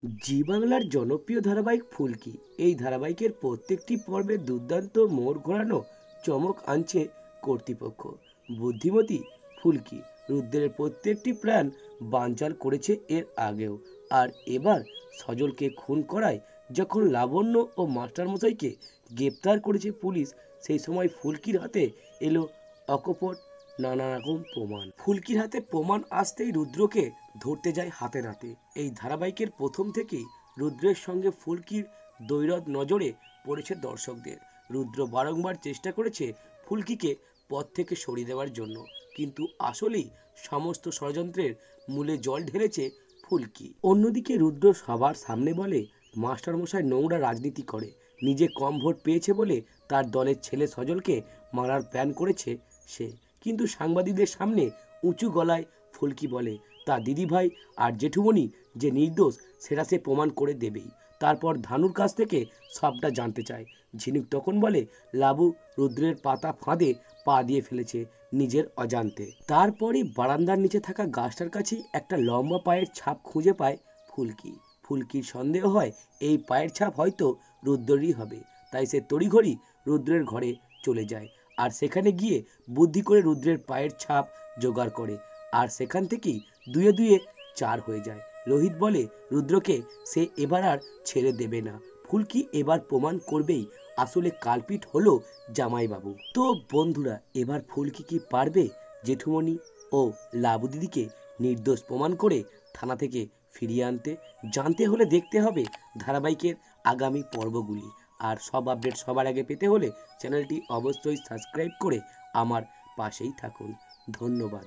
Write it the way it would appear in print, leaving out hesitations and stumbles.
জি বাংলার জনপ্রিয় ধারাবাহিক ফুলকি। এই ধারাবাহিকের প্রত্যেকটি পর্বে দুর্দান্ত মোড় ঘোরানো চমক আনছে কর্তৃপক্ষ। বুদ্ধিমতী ফুলকি রুদ্রের প্রত্যেকটি প্ল্যান বানচাল করেছে এর আগেও। আর এবার সজলকে খুন করায় যখন লাবণ্য ও মাস্টারমশাইকে গ্রেপ্তার করেছে পুলিশ, সেই সময় ফুলকির হাতে এলো অকপট নানা রকম প্রমাণ। ফুলকির হাতে প্রমাণ আসতেই রুদ্রকে ধরতে যায় হাতে নাতে। এই ধারাবাহিকের প্রথম থেকেই রুদ্রের সঙ্গে ফুলকির দ্বৈরথ নজরে পড়েছে দর্শকদের। রুদ্র বারংবার চেষ্টা করেছে ফুলকিকে পথ থেকে সরিয়ে দেওয়ার জন্য, কিন্তু আসলেই সমস্ত ষড়যন্ত্রের মূলে জল ঢেলেছে ফুলকি। অন্যদিকে রুদ্র সবার সামনে বলে মাস্টারমশাই নোংরা রাজনীতি করে, নিজে কম ভোট পেয়েছে বলে তার দলের ছেলে সজলকে মারার প্ল্যান করেছে সে। কিন্তু সাংবাদিকদের সামনে উঁচু গলায় ফুলকি বলে তার দিদিভাই আর জেঠুমনি যে নির্দোষ সেটা সে প্রমাণ করে দেবেই। তারপর ধানুর কাছ থেকে সবটা জানতে চায়। ঝিনুক তখন বলে লাবু রুদ্রের পাতা ফাঁদে পা দিয়ে ফেলেছে নিজের অজান্তে। তারপরই বারান্দার নিচে থাকা গাছটার কাছেই একটা লম্বা পায়ের ছাপ খুঁজে পায় ফুলকি। ফুলকির সন্দেহ হয় এই পায়ের ছাপ হয়তো রুদ্রেরই হবে, তাই সে তড়িঘড়ি রুদ্রের ঘরে চলে যায় আর সেখানে গিয়ে বুদ্ধি করে রুদ্রের পায়ের ছাপ জোগাড় করে। আর সেখান থেকেই দুয়ে দুয়ে 4 হয়ে যায়। লোহিত বলে রুদ্রকে সে এবার আর ছেড়ে দেবে না। ফুলকি এবার প্রমাণ করবেই আসলে কালপিট হলো জামাইবাবু। তো বন্ধুরা, এবার ফুলকি কি পারবে জেঠুমনি ও লাবু দিদিকে নির্দোষ প্রমাণ করে থানা থেকে ফিরিয়ে আনতে? জানতে হলে দেখতে হবে ধারাবাহিকের আগামী পর্বগুলি। আর সব আপডেট সবার আগে পেতে হলে চ্যানেলটি অবশ্যই সাবস্ক্রাইব করে আমার পাশেই থাকুন। ধন্যবাদ।